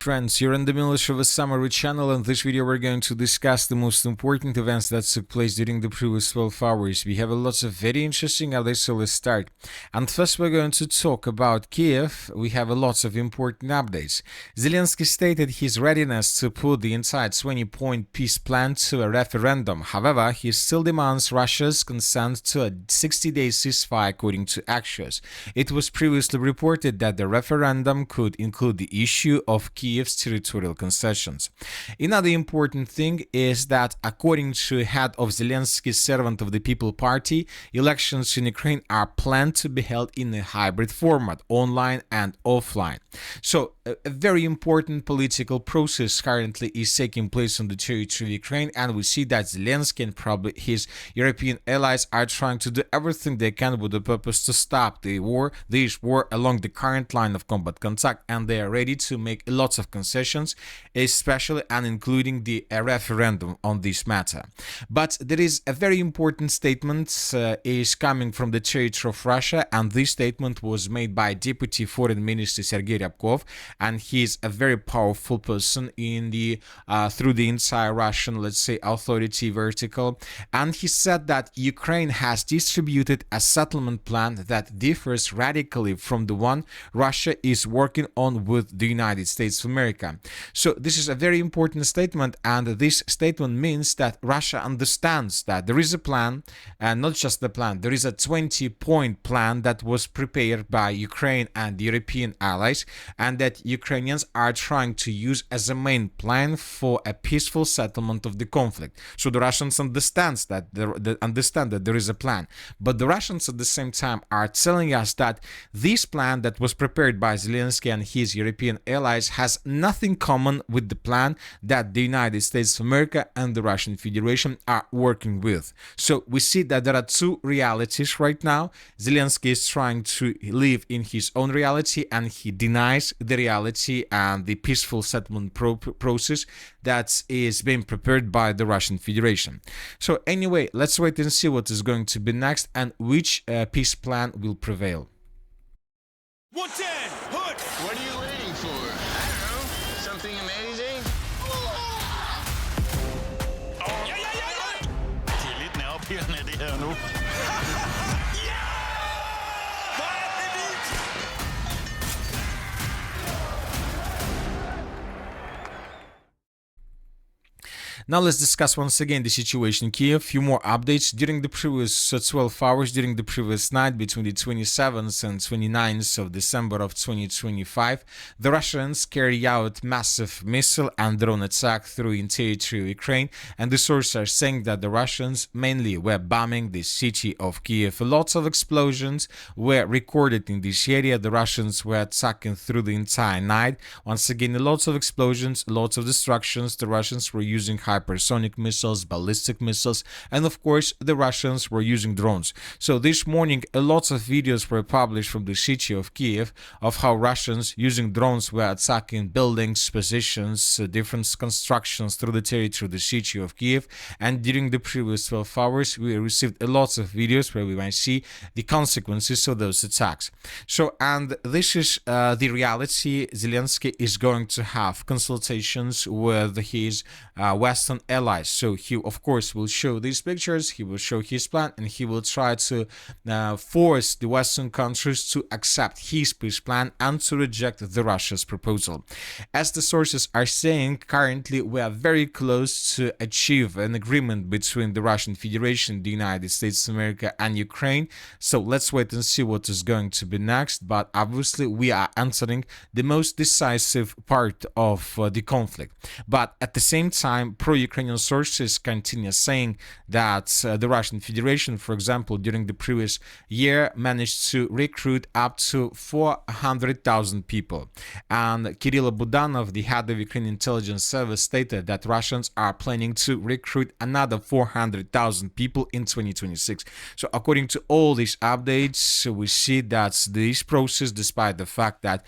Friends, you're in the middle of a summary channel. In this video, we're going to discuss the most important events that took place during the previous 12 hours. We have a lot of very interesting updates, so let's start. And first, we're going to talk about Kiev. We have a lot of important updates. Zelensky stated his readiness to put the entire 20-point peace plan to a referendum. However, he still demands Russia's consent to a 60-day ceasefire, according to Axios. It was previously reported that the referendum could include the issue of Kiev's territorial concessions. Another important thing is that, according to head of Zelensky's Servant of the People party, elections in Ukraine are planned to be held in a hybrid format, online and offline. So, a very important political process currently is taking place on the territory of Ukraine, and we see that Zelensky and probably his European allies are trying to do everything they can with the purpose to stop this war along the current line of combat contact, and they are ready to make lots of concessions, especially and including the referendum on this matter. But there is a very important statement is coming from the territory of Russia, and this statement was made by Deputy Foreign Minister Sergei Ryabkov, and he is a very powerful person in the through the entire Russian, let's say, authority vertical. And he said that Ukraine has distributed a settlement plan that differs radically from the one Russia is working on with the United States of America. So this is a very important statement, and this statement means that Russia understands that there is a plan, and not just the plan, there is a 20-point plan that was prepared by Ukraine and the European allies, and that Ukrainians are trying to use as a main plan for a peaceful settlement of the conflict. So the Russians understand that there is a plan, but the Russians at the same time are telling us that this plan that was prepared by Zelensky and his European allies has nothing common with the plan that the United States of America and the Russian Federation are working with. So we see that there are two realities right now. Zelensky is trying to live in his own reality, and he denies the reality and the peaceful settlement process that is being prepared by the Russian Federation. So anyway, let's wait and see what is going to be next and which peace plan will prevail. 110, hook! What are you waiting for? I don't know. Something amazing? Ja, ja, ja, ja! Det er lidt nervepirrende, det her nu. Ja! Hvor er det vildt! Now let's discuss once again the situation in Kiev. Few more updates. During the previous 12 hours, during the previous night, between the 27th and 29th of December of 2025, the Russians carry out massive missile and drone attack through the territory of Ukraine, and the sources are saying that the Russians mainly were bombing the city of Kiev. Lots of explosions were recorded in this area. The Russians were attacking through the entire night. Once again, lots of explosions, lots of destructions. The Russians were using hypersonic missiles, ballistic missiles, and of course the Russians were using drones. So this morning lots of videos were published from the city of Kiev of how Russians using drones were attacking buildings, positions, different constructions through the territory of the city of Kiev. And during the previous 12 hours we received a lot of videos where we might see the consequences of those attacks. So, and this is the reality. Zelensky is going to have consultations with his Western allies. So he, of course, will show these pictures, he will show his plan, and he will try to force the Western countries to accept his peace plan and to reject the Russia's proposal. As the sources are saying, currently we are very close to achieve an agreement between the Russian Federation, the United States of America, and Ukraine. So let's wait and see what is going to be next. But obviously we are entering the most decisive part of the conflict. But at the same time, pro-Ukrainian sources continue saying that the Russian Federation, for example, during the previous year managed to recruit up to 400,000 people. And Kirill Budanov, the head of Ukrainian intelligence service, stated that Russians are planning to recruit another 400,000 people in 2026. So according to all these updates, we see that this process, despite the fact that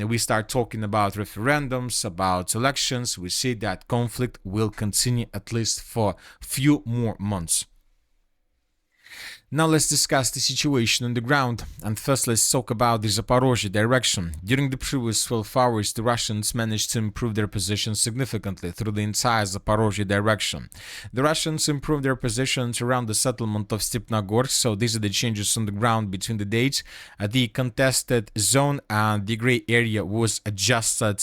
we start talking about referendums, about elections, we see that conflict will continue at least for few more months. Now let's discuss the situation on the ground, and first let's talk about the Zaporozhye direction. During the previous 12 hours, the Russians managed to improve their position significantly through the entire Zaporozhye direction. The Russians improved their positions around the settlement of Stepnogorsk, so these are the changes on the ground between the dates. The contested zone and the gray area was adjusted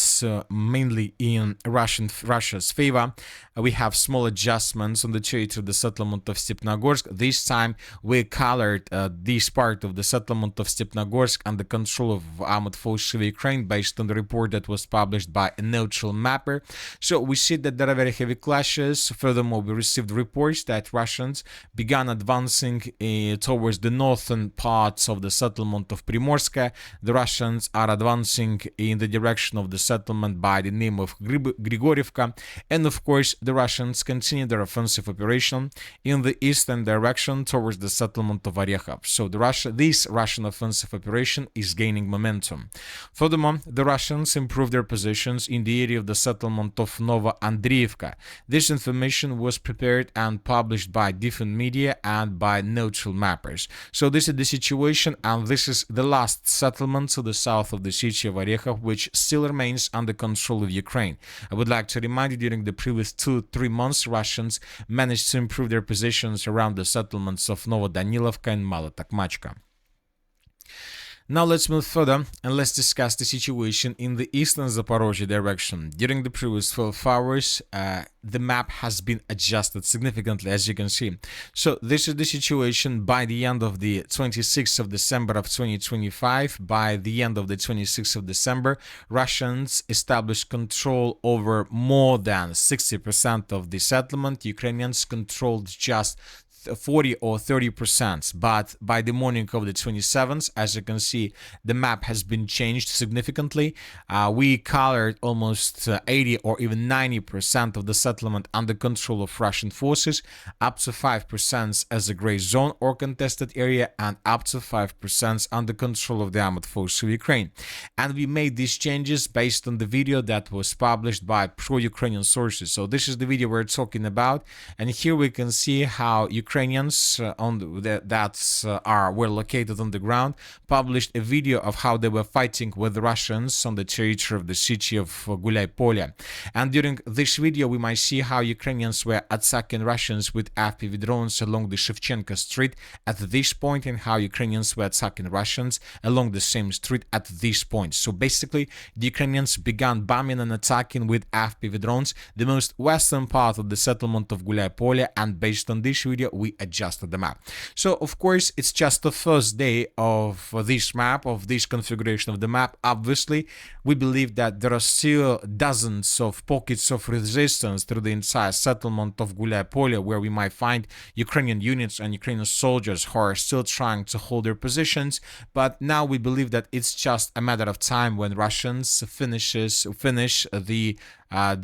mainly in Russia's favor. We have small adjustments on the territory of the settlement of Stepnogorsk. This time we colored this part of the settlement of Stepnogorsk under control of armored forces of Ukraine based on the report that was published by a neutral mapper. So we see that there are very heavy clashes. Furthermore, we received reports that Russians began advancing towards the northern parts of the settlement of Primorska. The Russians are advancing in the direction of the settlement by the name of Grigorievka, and of course the Russians continue their offensive operation in the eastern direction towards the settlement of Orekhov. So this Russian offensive operation is gaining momentum. Furthermore, the Russians improved their positions in the area of the settlement of Nova Andreevka. This information was prepared and published by different media and by neutral mappers. So this is the situation, and this is the last settlement to the south of the city of Orekhov, which still remains under control of Ukraine. I would like to remind you, during the previous 2-3 months, Russians managed to improve their positions around the settlements of Novodanilovka and Malotokmachka. Now let's move further and let's discuss the situation in the eastern Zaporozhye direction. During the previous 12 hours, the map has been adjusted significantly, as you can see. So this is the situation by the end of the 26th of December of 2025. By the end of the 26th of December, Russians established control over more than 60% of the settlement. Ukrainians controlled just 40 or 30%, but by the morning of the 27th, as you can see, the map has been changed significantly. We colored almost 80 or even 90% of the settlement under control of Russian forces, up to 5% as a gray zone or contested area, and up to 5% under control of the armored forces of Ukraine. And we made these changes based on the video that was published by pro-Ukrainian sources. So this is the video we're talking about, and here we can see how Ukrainians were located on the ground published a video of how they were fighting with the Russians on the territory of the city of Gulyai-Polye. And during this video, we might see how Ukrainians were attacking Russians with FPV drones along the Shevchenko street at this point, and how Ukrainians were attacking Russians along the same street at this point. So basically, the Ukrainians began bombing and attacking with FPV drones the most western part of the settlement of Gulyai-Polye, and based on this video, we adjusted the map. So of course, it's just the first day of this map, of this configuration of the map. Obviously, we believe that there are still dozens of pockets of resistance through the entire settlement of Gulyai-Polye, where we might find Ukrainian units and Ukrainian soldiers who are still trying to hold their positions. But now we believe that it's just a matter of time when Russians finish the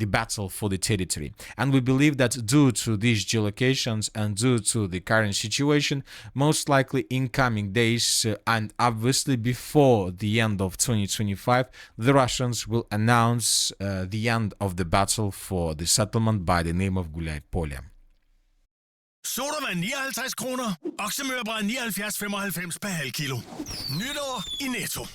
battle for the territory. And we believe that due to these geolocations and due to the current situation, most likely in coming days and obviously before the end of 2025, the Russians will announce the end of the battle for the settlement by the name of Gulyai-Polye. Sodavand 59 kroner. Oksemørbrad 79,95 per halv kilo. Nytår i Netto.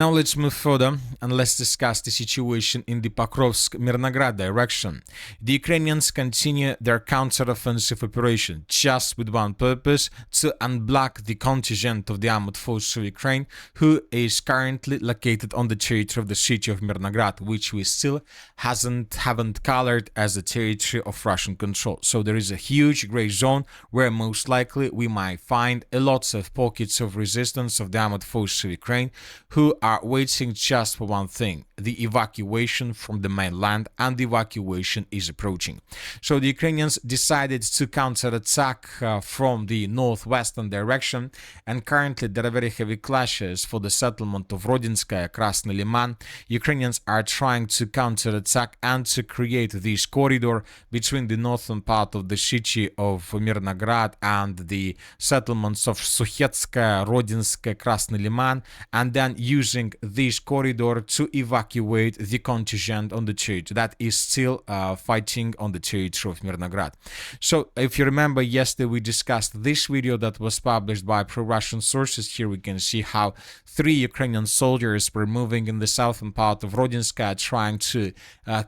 Now let's move further and let's discuss the situation in the Pokrovsk-Mirnograd direction. The Ukrainians continue their counter-offensive operation just with one purpose: to unblock the contingent of the armored forces of Ukraine who is currently located on the territory of the city of Mirnograd, which we still haven't colored as a territory of Russian control. So there is a huge gray zone where most likely we might find a lots of pockets of resistance of the armored forces of Ukraine who are waiting just for one thing: the evacuation from the mainland, and the evacuation is approaching. So the Ukrainians decided to counterattack from the northwestern direction, and currently there are very heavy clashes for the settlement of Rodinskaya, Krasny Liman. Ukrainians are trying to counterattack and to create this corridor between the northern part of the city of Mirnograd and the settlements of Sukhetskaya, Rodinskaya, Krasny Liman, and then use using this corridor to evacuate the contingent on the territory that is still fighting on the territory of Mirnograd. So if you remember, yesterday we discussed this video that was published by pro-Russian sources. Here we can see how 3 Ukrainian soldiers were moving in the southern part of Rodinska, trying to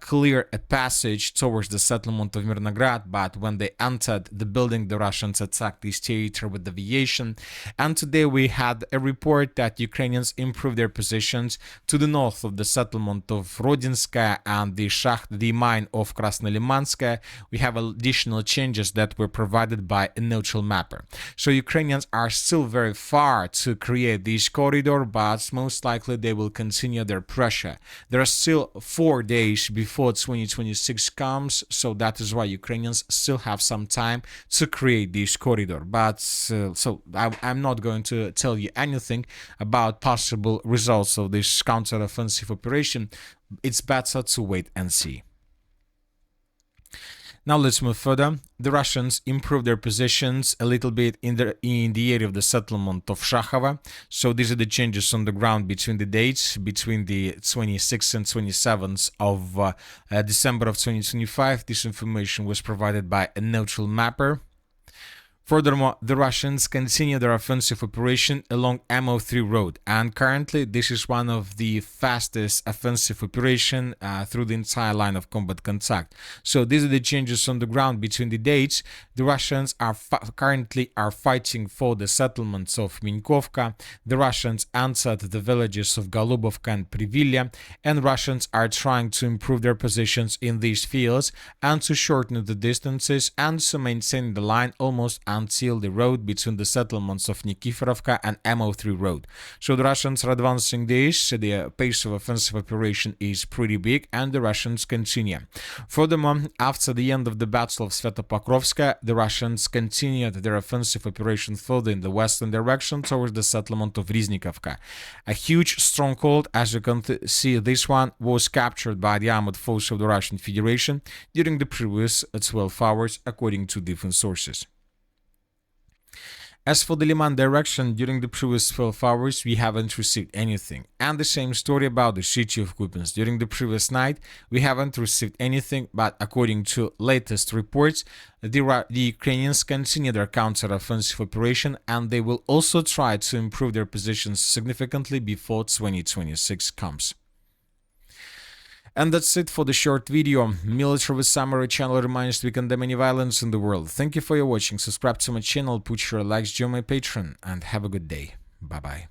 clear a passage towards the settlement of Mirnograd, but when they entered the building, the Russians attacked this territory with aviation. And today we had a report that Ukrainians improved their positions to the north of the settlement of Rodinska and the mine of Krasnolimanska. We have additional changes that were provided by a neutral mapper. So Ukrainians are still very far to create this corridor, but most likely they will continue their pressure. There are still 4 days before 2026 comes, so that is why Ukrainians still have some time to create this corridor. But so I'm not going to tell you anything about possible results of this counter-offensive operation. It's better to wait and see. Now let's move further. The Russians improved their positions a little bit in the area of the settlement of Shakhova. So these are the changes on the ground between the dates, between the 26th and 27th of December of 2025. This information was provided by a neutral mapper. Furthermore, the Russians continue their offensive operation along MO3 road, and currently this is one of the fastest offensive operation through the entire line of combat contact. So these are the changes on the ground between the dates. The Russians are currently fighting for the settlements of Minkovka. The Russians entered the villages of Golubovka and Privilya, and Russians are trying to improve their positions in these fields and to shorten the distances and to maintain the line almost until the road between the settlements of Nikiforovka and MO3 road. So the Russians are advancing this, the pace of offensive operation is pretty big, and the Russians continue. Furthermore, after the end of the Battle of Svetopokrovska, the Russians continued their offensive operation further in the western direction towards the settlement of Riznikovka. A huge stronghold, as you can see, this one was captured by the armored force of the Russian Federation during the previous 12 hours, according to different sources. As for the Liman direction, during the previous 12 hours, we haven't received anything. And the same story about the city of Kupiansk. During the previous night, we haven't received anything, but according to latest reports, the Ukrainians continue their counter-offensive operation, and they will also try to improve their positions significantly before 2026 comes. And that's it for the short video. Military Summary channel reminds we condemn any violence in the world. Thank you for your watching. Subscribe to my channel, put your likes, join my Patreon, and have a good day. Bye-bye.